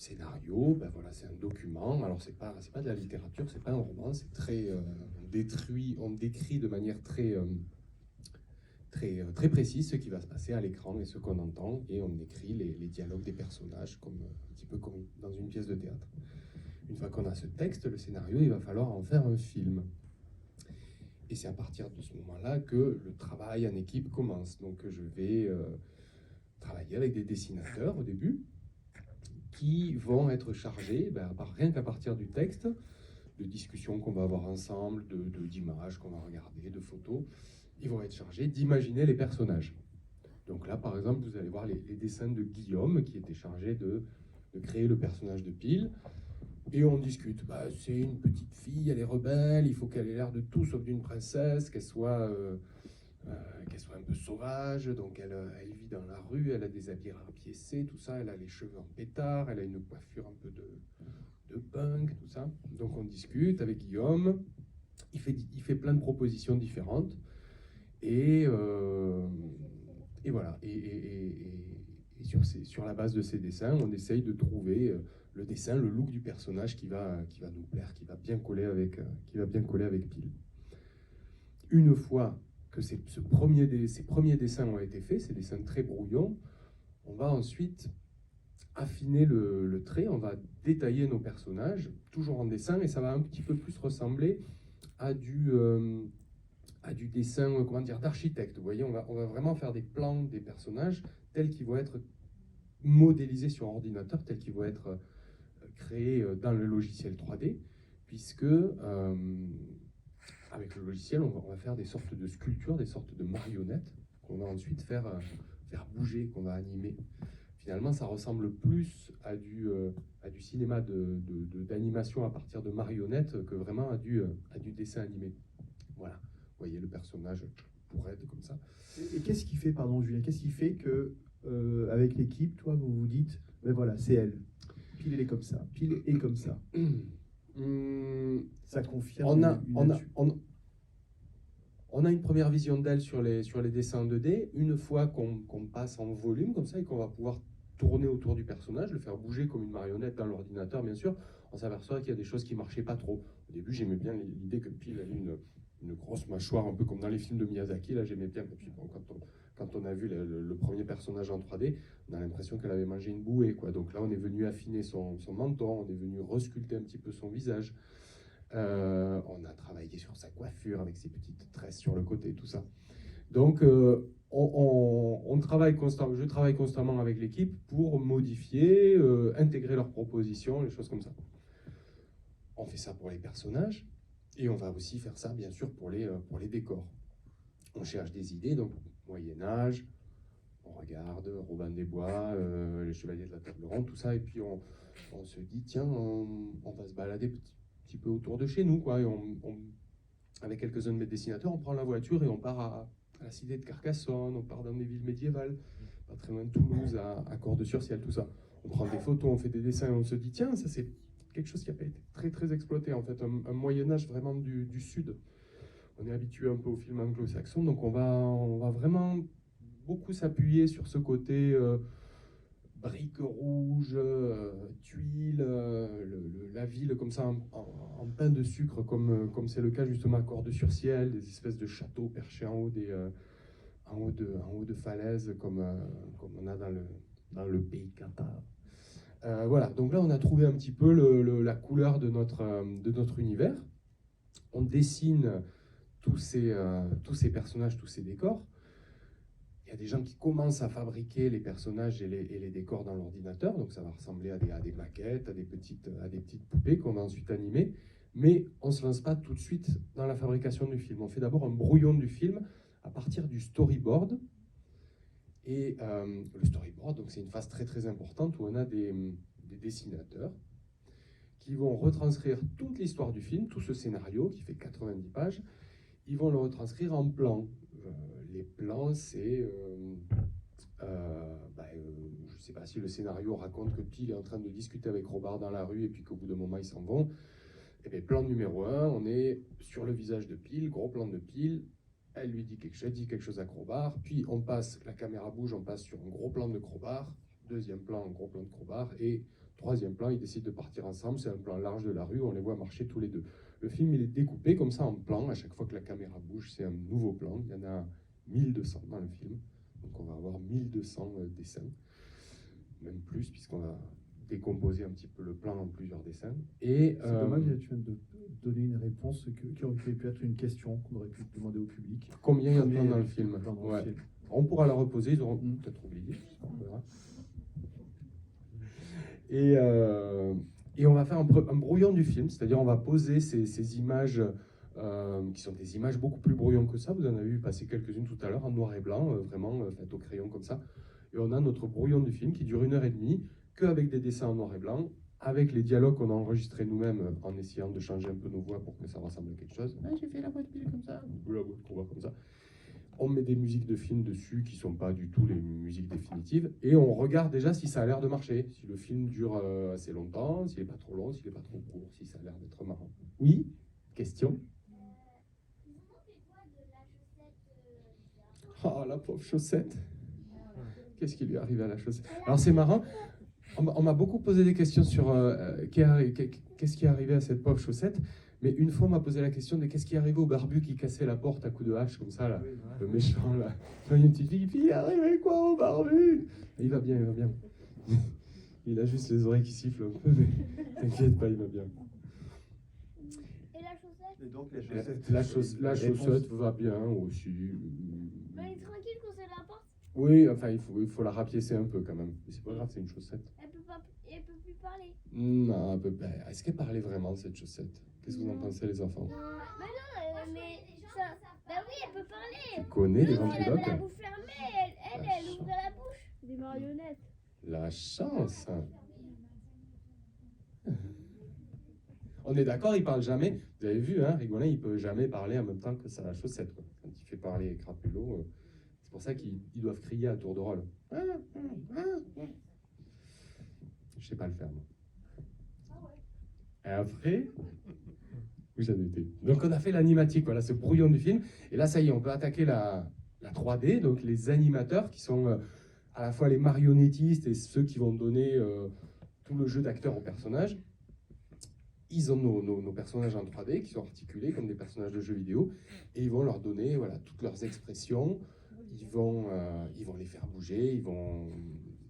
scénario, ben voilà, c'est un document. Alors c'est pas de la littérature, c'est pas un roman, c'est très on décrit de manière très précise ce qui va se passer à l'écran et ce qu'on entend, et on écrit les dialogues des personnages comme un petit peu comme dans une pièce de théâtre. Une fois qu'on a ce texte, le scénario, il va falloir en faire un film. Et c'est à partir de ce moment-là que le travail en équipe commence. Donc je vais travailler avec des dessinateurs au début, qui vont être chargés, rien qu'à partir du texte, de discussions qu'on va avoir ensemble, d'images qu'on va regarder, de photos, ils vont être chargés d'imaginer les personnages. Donc là, par exemple, vous allez voir les dessins de Guillaume, qui était chargé de créer le personnage de Pile. Et on discute. C'est une petite fille, elle est rebelle, il faut qu'elle ait l'air de tout sauf d'une princesse, qu'elle soit un peu sauvage. Donc elle vit dans la rue, elle a des habits rapiécés, tout ça. Elle a les cheveux en pétard, elle a une coiffure un peu de punk, tout ça. Donc on discute avec Guillaume. Il fait plein de propositions différentes. Et voilà. Et sur la base de ces dessins, on essaye de trouver le dessin, le look du personnage qui va nous plaire, qui va bien coller avec Pile. Une fois que ces premiers dessins ont été faits, ces dessins très brouillons, on va ensuite affiner le trait, on va détailler nos personnages, toujours en dessin, et ça va un petit peu plus ressembler à du dessin, comment dire, d'architecte. Vous voyez, on va vraiment faire des plans des personnages tels qu'ils vont être modélisés sur ordinateur, tels qu'ils vont être créés dans le logiciel 3D, puisque avec le logiciel, on va faire des sortes de sculptures, des sortes de marionnettes qu'on va ensuite faire bouger, qu'on va animer. Finalement, ça ressemble plus à du cinéma d'animation à partir de marionnettes que vraiment à du dessin animé. Voilà, vous voyez le personnage pour être comme ça. Et qu'est-ce qui fait, pardon Julien, qu'est-ce qui fait que avec l'équipe, toi, vous vous dites, ben voilà, c'est elle. Pile, elle est comme ça. Pile est comme ça. Ça confirme on a une première vision d'elle sur les dessins 2D. Une fois qu'on passe en volume comme ça et qu'on va pouvoir tourner autour du personnage, le faire bouger comme une marionnette dans l'ordinateur, bien sûr, on s'aperçoit qu'il y a des choses qui marchaient pas trop. Au début, j'aimais bien l'idée que Pile avait une grosse mâchoire, un peu comme dans les films de Miyazaki. Là, j'aimais bien. Et puis, bon, quand on a vu le premier personnage en 3D, on a l'impression qu'elle avait mangé une bouée, quoi. Donc là, on est venu affiner son menton, on est venu resculpter un petit peu son visage. On a travaillé sur sa coiffure avec ses petites tresses sur le côté, tout ça. Donc, on travaille constamment, je travaille constamment avec l'équipe pour modifier, intégrer leurs propositions, les choses comme ça. On fait ça pour les personnages et on va aussi faire ça, bien sûr, pour les décors. On cherche des idées, donc Moyen-Âge, on regarde Robin des Bois, les Chevaliers de la Table Ronde, tout ça, et puis on se dit, tiens, on va se balader petit peu autour de chez nous, quoi. Et avec quelques-uns de mes dessinateurs, on prend la voiture et on part à la cité de Carcassonne, on part dans des villes médiévales, pas très loin de Toulouse, à Cordes-sur-Ciel, tout ça. On prend des photos, on fait des dessins et on se dit, tiens, ça c'est quelque chose qui n'a pas été très très exploité, en fait, un Moyen-Âge vraiment du Sud. On est habitué un peu au film anglo-saxon, donc on va vraiment beaucoup s'appuyer sur ce côté briques rouges, tuiles, la ville comme ça en pain de sucre, comme c'est le cas justement à Cordes-sur-Ciel, des espèces de châteaux perchés en haut de falaises comme on a dans le pays Qatar. Voilà, donc là on a trouvé un petit peu la couleur de notre univers. On dessine tous ces personnages, tous ces décors. Il y a des gens qui commencent à fabriquer les personnages et les décors dans l'ordinateur, donc ça va ressembler à des maquettes, à des petites poupées qu'on va ensuite animer, mais on ne se lance pas tout de suite dans la fabrication du film. On fait d'abord un brouillon du film à partir du storyboard. Et le storyboard, donc c'est une phase très très importante où on a des dessinateurs qui vont retranscrire toute l'histoire du film, tout ce scénario qui fait 90 pages, ils vont le retranscrire en plans. Les plans, c'est... je ne sais pas si le scénario raconte que Pile est en train de discuter avec Robard dans la rue et puis qu'au bout d'un moment, ils s'en vont. Et bien, plan numéro 1, on est sur le visage de Pile, gros plan de Pile. Elle dit quelque chose à Crowbar, puis la caméra bouge, on passe sur un gros plan de Crowbar, deuxième plan, un gros plan de Crowbar, et troisième plan, ils décident de partir ensemble, c'est un plan large de la rue, on les voit marcher tous les deux. Le film, il est découpé comme ça en plans, à chaque fois que la caméra bouge, c'est un nouveau plan, il y en a 1200 dans le film, donc on va avoir 1200 dessins, même plus, puisqu'on va décomposer un petit peu le plan en plusieurs dessins. Et, c'est dommage, tu viens de donner une réponse qui aurait pu être une question qu'on aurait pu demander au public. Combien il y a de plans dans le film? Ouais. On pourra la reposer, ils auront peut-être oublié, on verra. Et on va faire un brouillon du film, c'est-à-dire on va poser ces images qui sont des images beaucoup plus brouillonnes que ça. Vous en avez vu passer quelques-unes tout à l'heure en noir et blanc, vraiment faites au crayon comme ça. Et on a notre brouillon du film qui dure 1h30, qu'avec des dessins en noir et blanc, avec les dialogues qu'on a enregistrés nous-mêmes en essayant de changer un peu nos voix pour que ça ressemble à quelque chose. Ah, j'ai fait la voix de Bill comme ça, ou la voix qu'on voit comme ça. On met des musiques de film dessus qui ne sont pas du tout les musiques définitives et on regarde déjà si ça a l'air de marcher, si le film dure assez longtemps, s'il n'est pas trop long, s'il n'est pas trop court, si ça a l'air d'être marrant. Oui? Question? Oh, la pauvre chaussette! Qu'est-ce qui lui est arrivé à la chaussette? Alors c'est marrant, on m'a beaucoup posé des questions sur qu'est-ce qui est arrivé à cette pauvre chaussette. Mais une fois, on m'a posé la question de qu'est-ce qui est arrivé au barbu qui cassait la porte à coups de hache, comme ça, là, le méchant, là. Il y a une petite fille, il est arrivé quoi au barbu? Et il va bien, il va bien. Il a juste les oreilles qui sifflent un peu, mais t'inquiète pas, il va bien. Et la chaussette? Et donc la chaussette va bien aussi. Mais il est tranquille quand c'est la porte? Oui, enfin, il faut la rapiécer un peu quand même. Mais c'est pas grave, c'est une chaussette. Elle peut plus parler. Non, est-ce qu'elle parlait vraiment, cette chaussette? Qu'est-ce que vous en pensez, les enfants? Mais non, mais ça... Bah oui, elle peut parler. Tu connais les Elle avait ventriloques? la bouche fermée, elle ouvrait la bouche. Des marionnettes. La chance! On est d'accord, il parle jamais. Vous avez vu, hein, Rigolin, il peut jamais parler en même temps que sa chaussette, quoi. Quand il fait parler Crapulot, c'est pour ça qu'ils doivent crier à tour de rôle. Je sais pas le faire, moi. Et après, oui, j'en étais. Donc on a fait l'animatique, voilà, ce brouillon du film. Et là, ça y est, on peut attaquer la 3D, donc les animateurs qui sont à la fois les marionnettistes et ceux qui vont donner tout le jeu d'acteur aux personnages. Ils ont nos personnages en 3D qui sont articulés comme des personnages de jeux vidéo et ils vont leur donner voilà, toutes leurs expressions. Ils vont les faire bouger, ils vont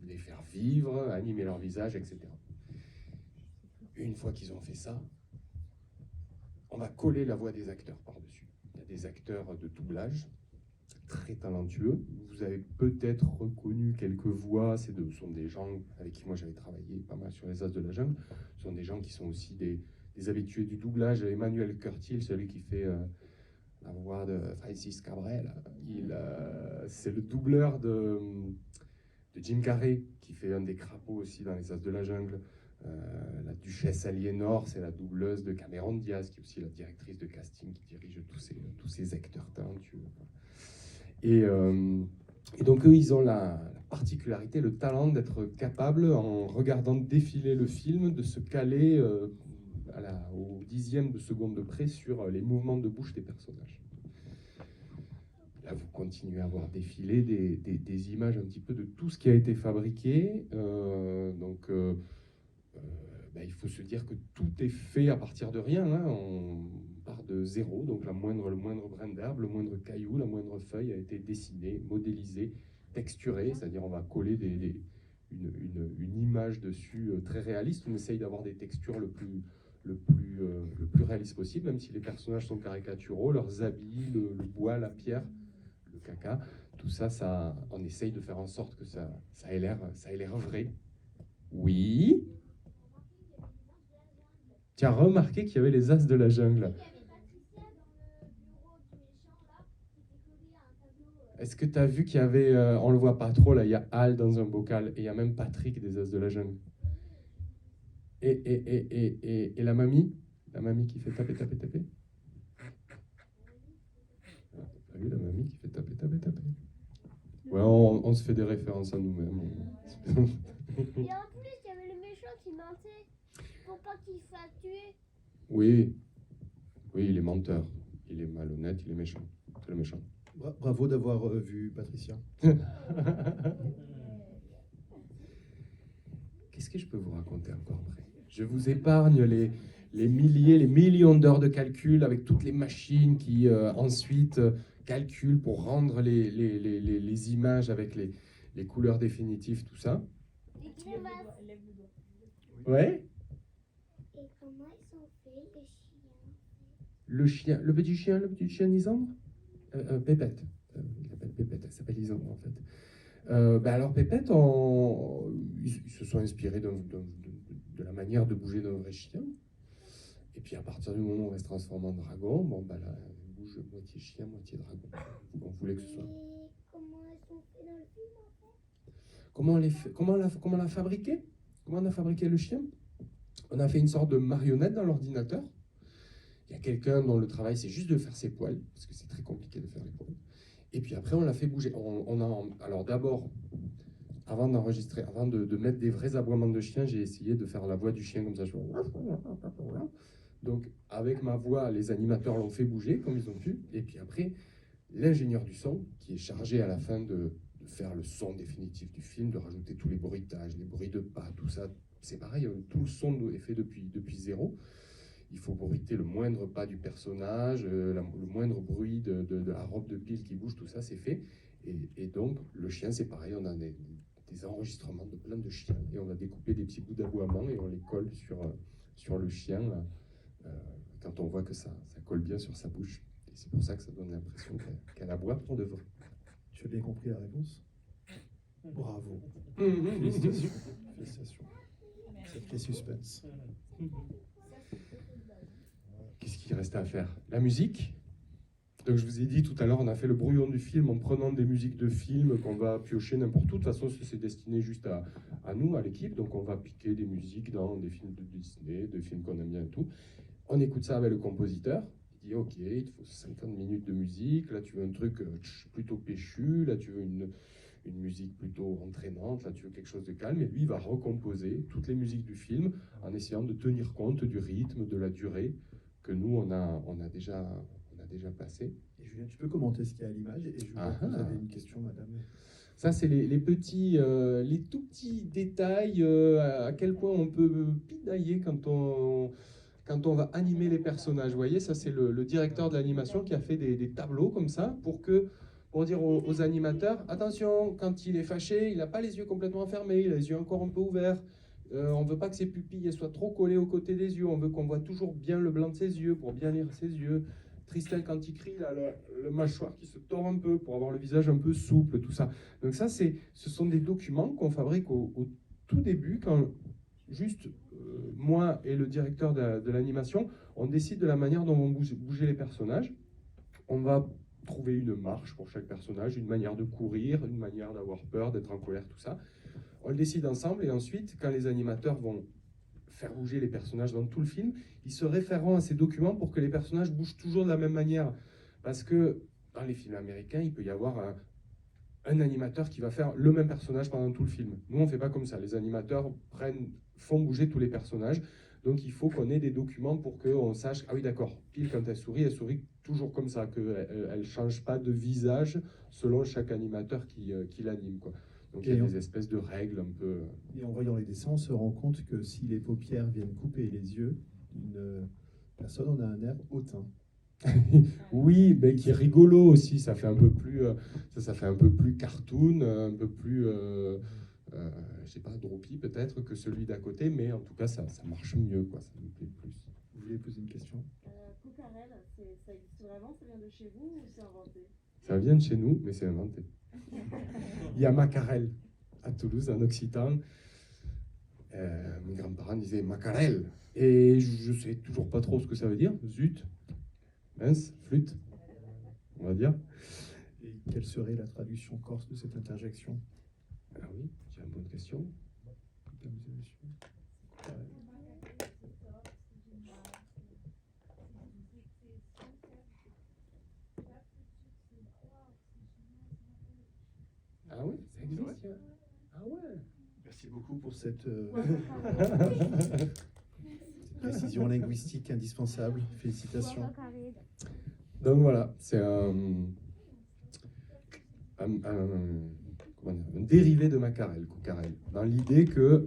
les faire vivre, animer leur visage, etc. Une fois qu'ils ont fait ça, on va coller la voix des acteurs par-dessus. Il y a des acteurs de doublage très talentueux. Vous avez peut-être reconnu quelques voix. Ce sont des gens avec qui moi j'avais travaillé pas mal sur les As de la Jungle. Ce sont des gens qui sont aussi des habitués du doublage. Emmanuel Curtil, celui qui fait la voix de Francis Cabrel, c'est le doubleur de Jim Carrey, qui fait un des crapauds aussi dans les As de la Jungle. La duchesse Aliénor, c'est la doubleuse de Cameron Diaz, qui est aussi la directrice de casting, qui dirige tous ces acteurs talentueux. Et donc eux, ils ont la particularité, le talent d'être capables, en regardant défiler le film, de se caler au dixième de seconde de près sur les mouvements de bouche des personnages. Là, vous continuez à voir défiler des images un petit peu de tout ce qui a été fabriqué. Il faut se dire que tout est fait à partir de rien. Hein. On part de zéro, donc le moindre brin d'herbe, le moindre caillou, la moindre feuille a été dessinée, modélisée, texturée, c'est-à-dire on va coller une image dessus très réaliste. On essaye d'avoir des textures le plus réaliste possible, même si les personnages sont caricaturaux, leurs habits, le bois, la pierre, le caca, tout ça, on essaye de faire en sorte que ça ait l'air vrai. Oui. Tu as remarqué qu'il y avait les As de la Jungle. Est-ce que tu as vu qu'il y avait, on le voit pas trop là, il y a Al dans un bocal et il y a même Patrick des As de la Jungle. Et la mamie qui fait taper. T'as vu la mamie qui fait taper. Ouais, on se fait des références à nous-mêmes. Et en plus, il y avait le méchant qui mentait pour pas qu'il se fasse tuer. Oui, il est menteur. Il est malhonnête, il est méchant. C'est le méchant. Bravo d'avoir vu Patricia. Qu'est-ce qu'est-ce que je peux vous raconter encore après? Je vous épargne les milliers, les millions d'heures de calcul avec toutes les machines qui ensuite calculent pour rendre les images avec les couleurs définitives, tout ça. Les grimaces. Ouais. Et comment ils sont faits, les chiens? Le petit chien Lisandre, Pépette. Il s'appelle Pépette, elle s'appelle Lisandre en fait. Alors Pépette, ils se sont inspirés de la manière de bouger d'un vrai chien. Et puis à partir du moment où elle se transforme en dragon, bon bah là, elle bouge moitié chien, moitié dragon. On voulait que ce soit. Et comment elles sont faites dans le film en fait? Comment on a fabriqué? Comment on a fabriqué le chien? On a fait une sorte de marionnette dans l'ordinateur. Il y a quelqu'un dont le travail c'est juste de faire ses poils, parce que c'est très compliqué de faire les poils. Et puis après on l'a fait bouger. Alors d'abord, avant d'enregistrer, avant de mettre des vrais aboiements de chien, j'ai essayé de faire la voix du chien comme ça. Donc avec ma voix, les animateurs l'ont fait bouger comme ils ont pu. Et puis après, l'ingénieur du son, qui est chargé à la fin de faire le son définitif du film, de rajouter tous les bruitages, les bruits de pas, tout ça, c'est pareil, tout le son est fait depuis zéro. Il faut bruiter le moindre pas du personnage, le moindre bruit de la robe de Pile qui bouge, tout ça c'est fait. Et donc le chien c'est pareil, on a des enregistrements de plein de chiens et on va découper des petits bouts d'aboiement et on les colle sur le chien quand on voit que ça colle bien sur sa bouche. Et c'est pour ça que ça donne l'impression qu'elle aboie pour de vrai. Tu as bien compris la réponse? Bravo. Félicitations. Félicitations. Sacré suspense. Qu'est-ce qu'il reste à faire? La musique. Donc je vous ai dit tout à l'heure, on a fait le brouillon du film en prenant des musiques de films qu'on va piocher n'importe où. De toute façon, c'est destiné juste à nous, à l'équipe. Donc on va piquer des musiques dans des films de Disney, des films qu'on aime bien et tout. On écoute ça avec le compositeur. Il dit ok, il te faut 50 minutes de musique. Là tu veux un truc plutôt péchu. Là tu veux une musique plutôt entraînante. Là tu veux quelque chose de calme. Et lui il va recomposer toutes les musiques du film en essayant de tenir compte du rythme, de la durée que nous on a déjà placé. Et Julien, tu peux commenter ce qu'il y a à l'image? Et je vois que vous avez une question, madame. Ça, c'est les tout petits détails, à quel point on peut pinailler quand on va animer les personnages. Vous voyez, ça, c'est le directeur de l'animation qui a fait des tableaux comme ça pour dire aux animateurs, attention, quand il est fâché, il n'a pas les yeux complètement fermés, il a les yeux encore un peu ouverts. On ne veut pas que ses pupilles soient trop collées aux côtés des yeux, on veut qu'on voit toujours bien le blanc de ses yeux pour bien lire ses yeux. Tristan, quand il crie, là, le mâchoire qui se tord un peu pour avoir le visage un peu souple, tout ça. Donc ça, ce sont des documents qu'on fabrique au tout début, quand juste moi et le directeur de l'animation, on décide de la manière dont vont bouger les personnages. On va trouver une marche pour chaque personnage, une manière de courir, une manière d'avoir peur, d'être en colère, tout ça. On le décide ensemble et ensuite, quand les animateurs vont faire bouger les personnages dans tout le film, ils se référeront à ces documents pour que les personnages bougent toujours de la même manière. Parce que dans les films américains, il peut y avoir un animateur qui va faire le même personnage pendant tout le film. Nous, on ne fait pas comme ça. Les animateurs font bouger tous les personnages. Donc il faut qu'on ait des documents pour qu'on sache, ah oui d'accord, Pile quand elle sourit toujours comme ça, qu'elle ne change pas de visage selon chaque animateur qui l'anime, quoi. Donc il y a des espèces de règles un peu... Et en voyant les dessins, on se rend compte que si les paupières viennent couper les yeux d'une personne, on a un air hautain. Oui, mais qui est rigolo aussi. Ça fait un peu plus, ça fait un peu plus cartoon, un peu plus, je sais pas, droppy peut-être que celui d'à côté, mais en tout cas ça marche mieux, quoi. Ça me plaît plus. Vous voulez poser une question? Cocarel, ça existe vraiment? Ça vient de chez vous ou c'est inventé? Ça vient de chez nous, mais c'est inventé. Il y a Macarel à Toulouse, en occitan. Mes grands-parents disaient Macarel. Et je sais toujours pas trop ce que ça veut dire. Zut, mince, flûte, on va dire. Et quelle serait la traduction corse de cette interjection? Ah oui, c'est une bonne question. Ah oui, ça existe. Ah ouais. Merci beaucoup pour cette précision linguistique indispensable. Félicitations. Donc voilà, c'est un dérivé de Macarel, Cocarel, dans l'idée que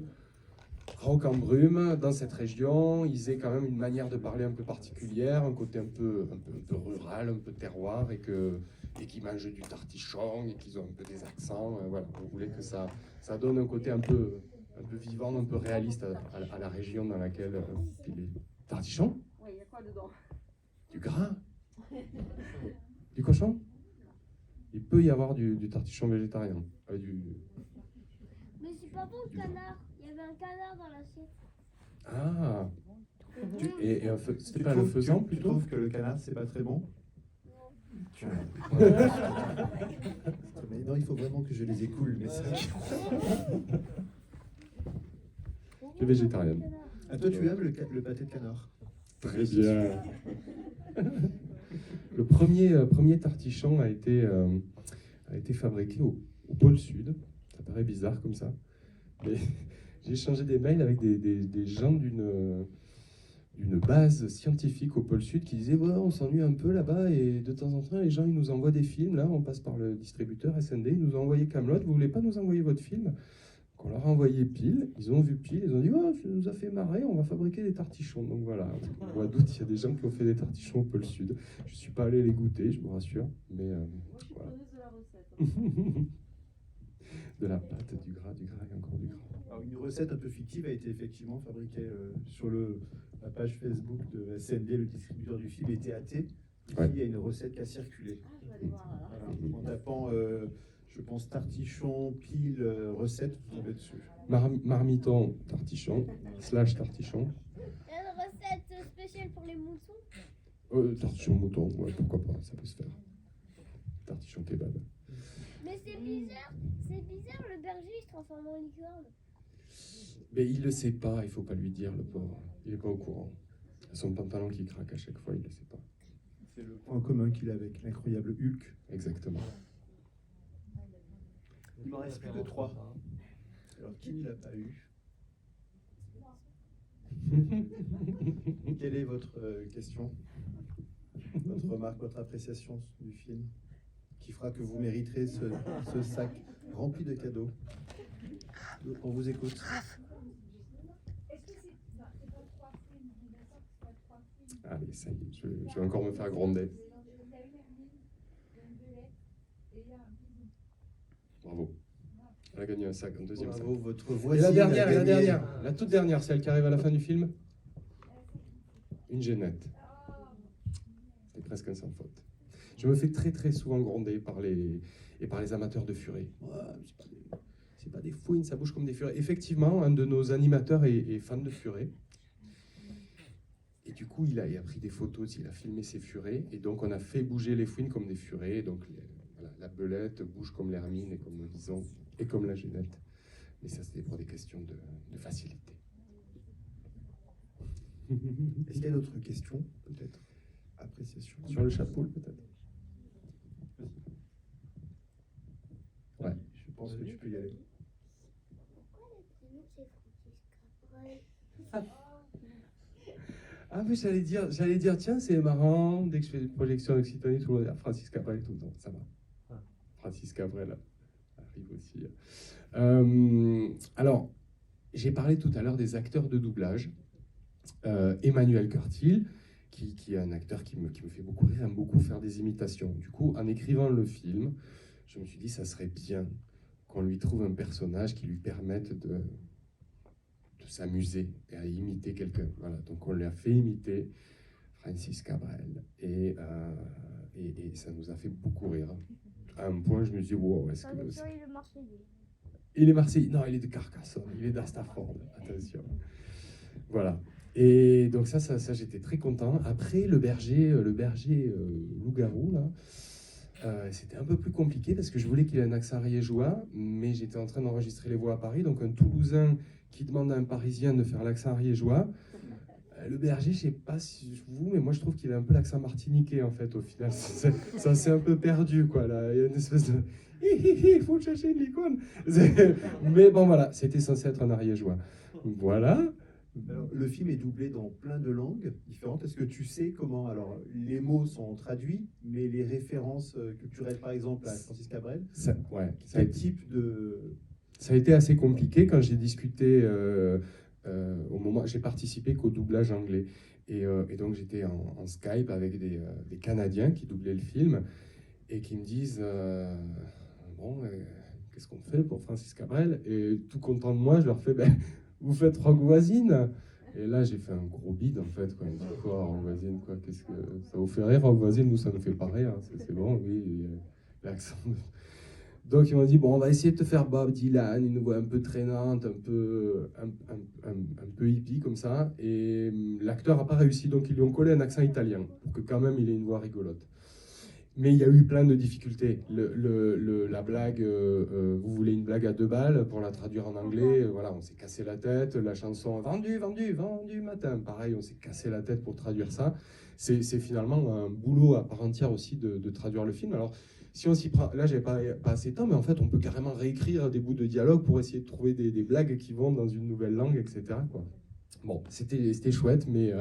Rauque en brume, dans cette région, ils aient quand même une manière de parler un peu particulière, un côté un peu rural, un peu terroir, et qu'ils mangent du tartichon, et qu'ils ont un peu des accents. Voilà, on voulait que ça donne un côté un peu vivant, un peu réaliste à la région dans laquelle il est. Tartichon? Oui, il y a quoi dedans? Du gras? Du cochon? Il peut y avoir du tartichon végétarien. Mais c'est pas bon le canard. Il y avait un canard dans l'assiette. Ah! C'était Tu pas le trouves- faisan tu plutôt? trouves que le canard, c'est pas très bon? Mais non, il faut vraiment que je les écoule, les messages. Je suis végétarienne. Ah, toi, tu aimes le pâté de canard? Très bien. Le premier tartichon a été fabriqué au pôle Sud. Ça paraît bizarre comme ça. Mais j'ai échangé des mails avec des gens d'une base scientifique au pôle Sud qui disaient ouais, on s'ennuie un peu là-bas et de temps en temps les gens ils nous envoient des films. Là, on passe par le distributeur SND, ils nous ont envoyé Camelot. Vous voulez pas nous envoyer votre film? Donc on leur a envoyé Pile, ils ont vu Pile, ils ont dit oh, ça nous a fait marrer, on va fabriquer des tartichons. Donc voilà, au mois d'août, il y a des gens qui ont fait des tartichons au pôle Sud. Je suis pas allé les goûter, je vous rassure, mais Moi, je suis voilà. preneuse de la recette. De la pâte, du gras et encore du gras. Alors, une recette un peu fictive a été effectivement fabriquée sur la page Facebook de SND, le distributeur du film, et TAT. Ouais. Il y a une recette qui a circulé. Ah, je vais aller voir alors. Voilà. En tapant, je pense, tartichon, Pile, recette, vous tombez dessus. Marmiton, tartichon, / tartichon. Il y a une recette spéciale pour les moutons. Tartichon mouton, ouais, pourquoi pas, ça peut se faire. Tartichon kebab. Mais c'est bizarre, le berger il se transforme en licorne. Mais il le sait pas, il faut pas lui dire, le pauvre. Il est pas au courant. Son pantalon qui craque à chaque fois, il le sait pas. C'est le point commun qu'il a avec l'incroyable Hulk. Exactement. Il m'en reste plus que 3. Alors, qui ne l'a pas eu? Quelle est votre question? Votre remarque, votre appréciation du film qui fera que vous mériterez ce sac rempli de cadeaux? On vous écoute. Allez, ça y est, je vais encore me faire gronder. Bravo. Elle a gagné un sac, un deuxième Bravo, sac. votre Et voisine la dernière, a et la gagné. dernière, la toute dernière, celle qui arrive à la fin du film. Une génette. C'est presque un sans faute. Je me fais très souvent gronder par les amateurs de furet. Ouais, c'est pas des fouines, ça bouge comme des furets. Effectivement, un de nos animateurs est fan de furet. Et du coup, il a pris des photos, il a filmé ses furets. Et donc, on a fait bouger les fouines comme des furets. Donc, voilà, la belette bouge comme l'hermine et comme le bison et comme la génette. Mais ça, c'était pour des questions de facilité. Est-ce qu'il y a d'autres questions, peut-être? Appréciation. Sur le chapeau, peut-être. Ouais. Je pense que tu peux y aller. Pourquoi le prénom c'est Francis Cabrel? Ah mais j'allais dire, tiens, c'est marrant, dès que je fais des projections d'Occitanie, tout le monde dit Francis Cabrel tout le temps, ça va. Francis Cabrel arrive aussi. Alors, j'ai parlé tout à l'heure des acteurs de doublage. Emmanuel Curtil, qui est un acteur qui me fait beaucoup rire, aime beaucoup faire des imitations. Du coup, en écrivant le film, je me suis dit, ça serait bien qu'on lui trouve un personnage qui lui permette de s'amuser et à imiter quelqu'un. Voilà, donc on lui a fait imiter Francis Cabrel et ça nous a fait beaucoup rire. À un point, je me suis dit, wow, est-ce que... Il est Marseillais. Il est Marseillais? Non, il est de Carcassonne, il est d'Astaford, attention. Voilà. Et donc ça j'étais très content. Après, le berger loup-garou, là, c'était un peu plus compliqué parce que je voulais qu'il ait un accent ariégeois, mais j'étais en train d'enregistrer les voix à Paris, donc un Toulousain qui demande à un Parisien de faire l'accent ariégeois. Le berger, je sais pas si vous, mais moi je trouve qu'il a un peu l'accent martiniquais en fait au final. Ça s'est un peu perdu quoi. Là. Il y a une espèce de il faut chercher une licorne. Mais bon voilà, c'était censé être un ariégeois. Voilà. Alors, le film est doublé dans plein de langues différentes. Est-ce que tu sais comment... Alors, les mots sont traduits, mais les références culturelles, par exemple, à Francis Cabrel, Ouais, quel type de... ça a été assez compliqué quand j'ai discuté au moment, j'ai participé qu'au doublage anglais. Et donc j'étais en Skype avec des Canadiens qui doublaient le film et qui me disent bon, qu'est-ce qu'on fait pour Francis Cabrel? Et tout content de moi, je leur fais ben, vous faites Rogue Voisine? Et là, j'ai fait un gros bide en fait. Quoi. Ils me disent quoi, Rogue Voisine? Quoi, qu'est-ce que ça vous fait rire, Rogue Voisine? Nous, ça nous fait pas rire. Hein. C'est bon, oui. L'accent. Donc ils m'ont dit bon, on va essayer de te faire Bob Dylan, une voix un peu traînante, un peu hippie comme ça. Et l'acteur n'a pas réussi, donc ils lui ont collé un accent italien pour que quand même il ait une voix rigolote. Mais il y a eu plein de difficultés. La blague, vous voulez une blague à 2 balles pour la traduire en anglais, voilà, on s'est cassé la tête. La chanson vendu, vendu, vendu matin, pareil, on s'est cassé la tête pour traduire ça. C'est finalement un boulot à part entière aussi de traduire le film. Alors, si on s'y prend, là, j'avais pas assez de temps, mais en fait, on peut carrément réécrire des bouts de dialogue pour essayer de trouver des blagues qui vont dans une nouvelle langue, etc. Quoi. Bon, c'était chouette, mais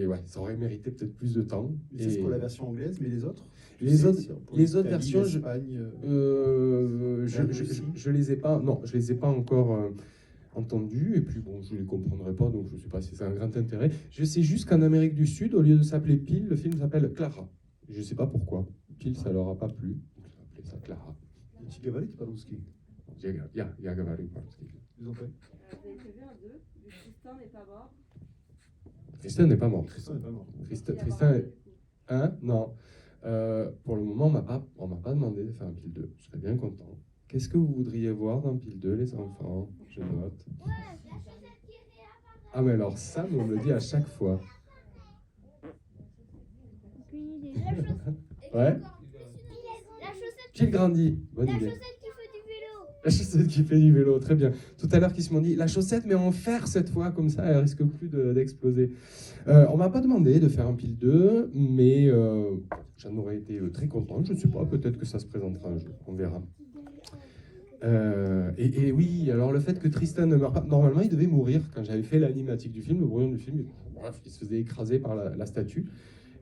ouais, ça aurait mérité peut-être plus de temps. C'est ce pour la version anglaise, mais les autres Les autres Italie, versions, Espagne, je les ai pas, non, je les ai pas encore entendues, et puis bon, je les comprendrai pas, donc je sais pas si c'est un grand intérêt. Je sais juste qu'en Amérique du Sud, au lieu de s'appeler Pile, le film s'appelle Clara. Je sais pas pourquoi. Pile, ça leur a pas plu, donc ils ont appelé ça Clara. Ci говорите по-русски? Я говорю по-русски. Ils ont fait. Vous avez prévu un 2, vu que Tristan n'est pas mort. Tristan n'est pas mort. Tristan n'est pas mort. Tristan est... Hein? Non. Pour le moment, on m'a pas demandé de faire un pile 2. Je serais bien content. Qu'est-ce que vous voudriez voir dans pile 2, les enfants? Je note. Ah, mais alors ça, on me le dit à chaque fois. Ouais? La chaussette, Pile grandit. Bonne la idée. chaussette qui fait du vélo. La chaussette qui fait du vélo, très bien. Tout à l'heure, qui m'ont dit la chaussette, mais en fer cette fois, comme ça, elle risque plus d'exploser. On m'a pas demandé de faire un pile 2, mais j'en aurais été très content. Je ne sais pas, peut-être que ça se présentera un jour, on verra. Et oui, alors le fait que Tristan ne meure pas, normalement il devait mourir quand j'avais fait l'animatique du film, le brouillon du film, bref, il se faisait écraser par la statue.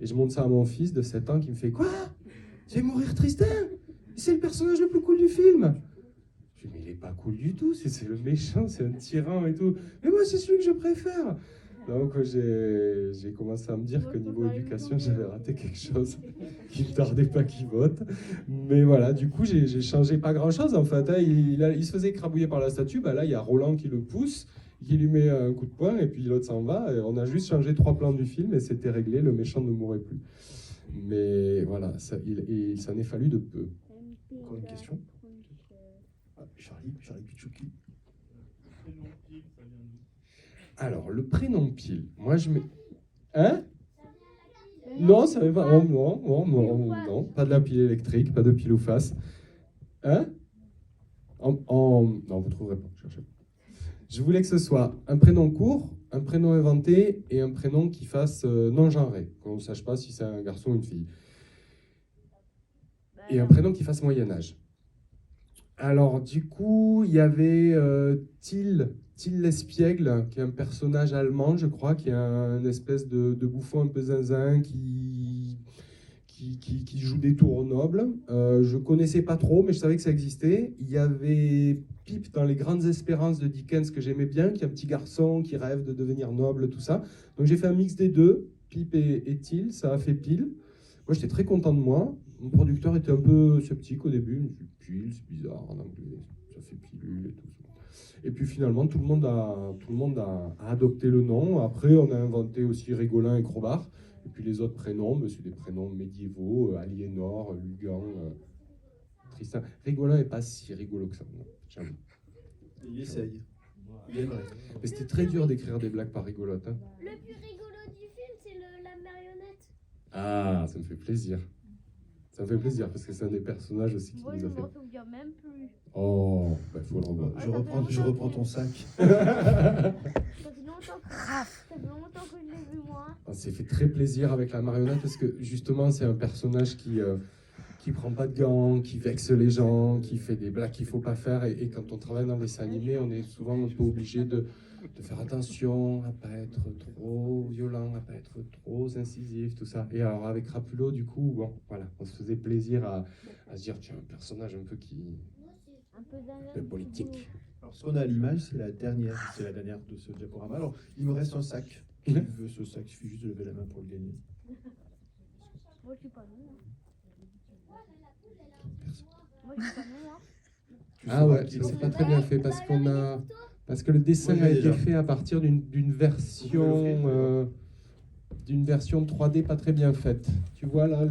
Et je montre ça à mon fils de 7 ans qui me fait quoi? Tu fais mourir Tristan? C'est le personnage le plus cool du film. Je dis, mais il est pas cool du tout, c'est le méchant, c'est un tyran et tout. Mais moi, c'est celui que je préfère. Donc, j'ai commencé à me dire que niveau éducation, j'avais raté quelque chose qui ne tardait pas qu'il vote. Mais voilà, du coup, j'ai changé pas grand-chose en fait. Hein. Il se faisait écrabouiller par la statue. Bah, là, il y a Roland qui le pousse, qui lui met un coup de poing, et puis l'autre s'en va. Et on a juste changé 3 plans du film et c'était réglé, le méchant ne mourrait plus. Mais voilà, il s'en est fallu de peu. Encore une question? Ah, Charlie Pichouki. Alors, le prénom Pile, moi je mets... Hein? Non, ça va pas. Non, pas de la pile électrique, pas de pile ou face. Hein? Non, vous trouverez pas, cherchez pas. Je voulais que ce soit un prénom court, un prénom inventé et un prénom qui fasse non-genré, qu'on ne sache pas si c'est un garçon ou une fille. Et un prénom qui fasse Moyen-Âge. Alors, du coup, il y avait Till l'Espiègle, qui est un personnage allemand, je crois, qui est un espèce de bouffon un peu zinzin, qui joue des tours aux nobles. Je connaissais pas trop, mais je savais que ça existait. Il y avait Pip dans Les Grandes Espérances de Dickens, que j'aimais bien, qui est un petit garçon qui rêve de devenir noble, tout ça. Donc j'ai fait un mix des deux, Pip et Till, ça a fait Pile. Moi, j'étais très content de moi. Mon producteur était un peu sceptique au début. Il me dit, Pile, c'est bizarre en anglais, ça fait pilule et tout ça. Et puis finalement, tout le monde a adopté le nom. Après, on a inventé aussi Régolin et Crowbar. Et puis les autres prénoms, c'est des prénoms médiévaux, Aliénor, Lugan, Tristan. Régolin n'est pas si rigolo que ça, non, j'avoue. Il essaye. Il aimerait. Mais c'était très dur d'écrire des blagues pas rigolotes. Hein. Le plus rigolo du film, c'est la marionnette. Ah, ça me fait plaisir. Ça me fait plaisir parce que c'est un des personnages aussi qui Moi, nous je a m'en fait. souviens même plus. Oh, bah, faut le revoir. Je reprends ton sac. Ça fait longtemps que je l'ai vu, moi. On s'est fait très plaisir avec la marionnette parce que justement c'est un personnage qui prend pas de gants, qui vexe les gens, qui fait des blagues qu'il faut pas faire et quand on travaille dans les dessins animés, on est souvent un peu obligé de faire attention à pas être trop violent, à pas être trop incisif, tout ça. Et alors avec Rapulot, du coup, bon, voilà, on se faisait plaisir à se dire tiens, un personnage un peu qui Un peu un peu politique. Alors, ce qu'on a à l'image, c'est la dernière de ce diaporama. Alors, il me reste un sac. Qui Ouais. veut ce sac? Il suffit juste de lever la main pour le gagner. Moi, je suis pas nul. Personne. Moi, je suis pas nul. Tu Ah sauras ouais, qui ça c'est l'a. pas très bien fait parce que le dessin Moi, a j'ai été déjà. fait à partir d'une version Vous pouvez l'offrir, d'une version 3D pas très bien faite. Tu vois là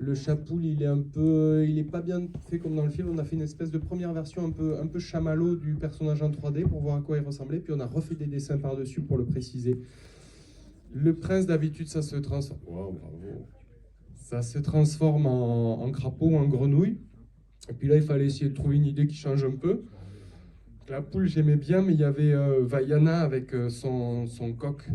le chapoul, il est pas bien fait comme dans le film. On a fait une espèce de première version un peu chamallow du personnage en 3D pour voir à quoi il ressemblait, puis on a refait des dessins par-dessus pour le préciser. Le prince d'habitude ça se transforme. Wow, bravo. Ça se transforme en crapaud ou en grenouille. Et puis là, il fallait essayer de trouver une idée qui change un peu. La poule, j'aimais bien, mais il y avait Vaiana avec son coq,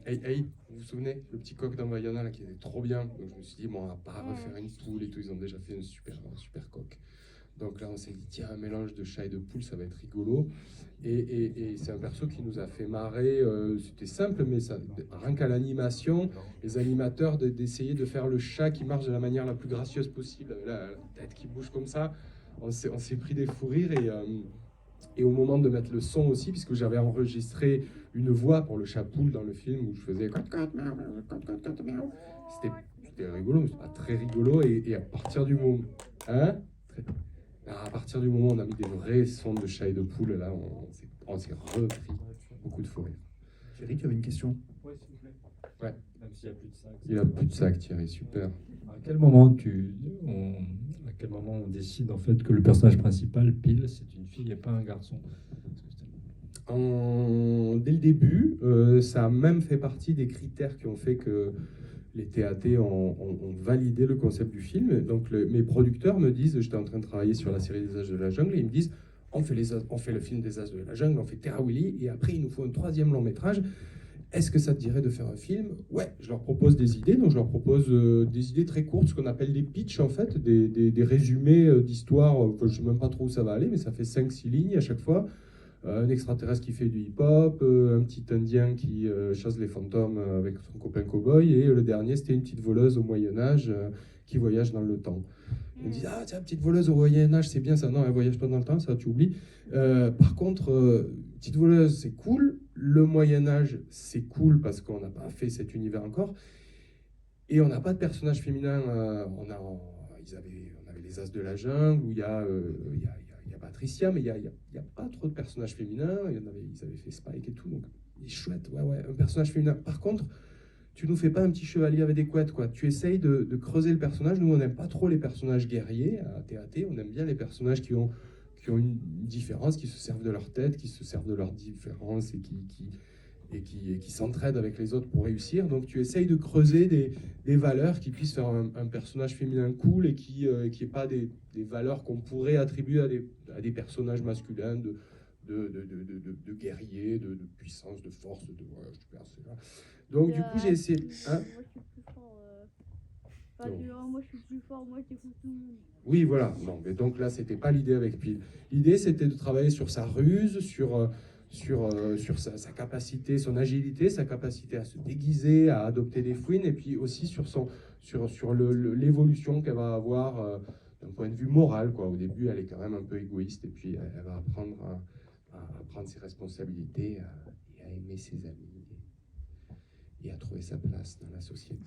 Hey, vous vous souvenez, le petit coq dans Vaiana là, qui était trop bien. Donc je me suis dit, bon, on va pas refaire une poule et tout, ils ont déjà fait un super coq. Donc là, on s'est dit, tiens, un mélange de chat et de poule, ça va être rigolo. Et c'est un perso qui nous a fait marrer. C'était simple, mais ça, rien qu'à l'animation, les animateurs d'essayer de faire le chat qui marche de la manière la plus gracieuse possible, avec la tête qui bouge comme ça. On s'est pris des fous rires et au moment de mettre le son aussi, puisque j'avais enregistré une voix pour le chat poule dans le film où je faisais c'était rigolo, mais c'était pas très rigolo. Et à partir du moment, hein, à partir du moment où on a mis des vrais sons de chat et de poule, là, on s'est repris beaucoup de fou rire. Thierry, tu avais une question? Oui, s'il vous plaît. Ouais. Même s'il n'y a plus de sac. Il a plus de sac, Thierry, super. À quel moment on décide en fait que le personnage principal, Pile, c'est une fille et pas un garçon? Dès le début, ça a même fait partie des critères qui ont fait que les TAT ont validé le concept du film. Donc mes producteurs me disent, j'étais en train de travailler sur la série des As de la Jungle, et ils me disent, on fait le film des As de la Jungle, on fait Terra Willy, et après il nous faut un 3e long métrage. Est-ce que ça te dirait de faire un film? Ouais, je leur propose des idées. Donc je leur propose des idées très courtes, ce qu'on appelle des pitchs en fait, des résumés d'histoires. Je ne sais même pas trop où ça va aller, mais ça fait 5-6 lignes à chaque fois. Un extraterrestre qui fait du hip-hop, un petit Indien qui chasse les fantômes avec son copain cow-boy, et le dernier, c'était une petite voleuse au Moyen-Âge qui voyage dans le temps. Ils me disent, ah tiens, petite voleuse au Moyen-Âge, c'est bien ça. Non, elle voyage pas dans le temps, ça tu oublies. Par contre, petite voleuse, c'est cool. Le Moyen-Âge, c'est cool parce qu'on n'a pas fait cet univers encore. Et on n'a pas de personnage féminin. On avait les As de la Jungle, où il y a Patricia, mais il y a pas trop de personnages féminins. Ils avaient fait Spike et tout, donc il est chouette, ouais, un personnage féminin. Par contre, tu nous fais pas un petit chevalier avec des couettes, quoi. Tu essayes de creuser le personnage. Nous, on n'aime pas trop les personnages guerriers à TAT. On aime bien les personnages qui ont une différence, qui se servent de leur tête, qui se servent de leur différence et qui s'entraident avec les autres pour réussir. Donc tu essayes de creuser des valeurs qui puissent faire un personnage féminin cool et qui n'ait pas des valeurs qu'on pourrait attribuer à des personnages masculins de guerriers, de puissance, de force, voilà, donc du coup j'ai essayé... Hein, moi, je suis plus fort. Moi, je suis plus fort. Moi, je tout le monde. oui, voilà. Non, mais donc là, c'était pas l'idée avec Pile. L'idée, c'était de travailler sur sa ruse, sur sa capacité, son agilité, sa capacité à se déguiser, à adopter des fouines, et puis aussi sur l'évolution qu'elle va avoir d'un point de vue moral, quoi. Au début, elle est quand même un peu égoïste, et puis elle va apprendre à prendre ses responsabilités et à aimer ses amis et à trouver sa place dans la société.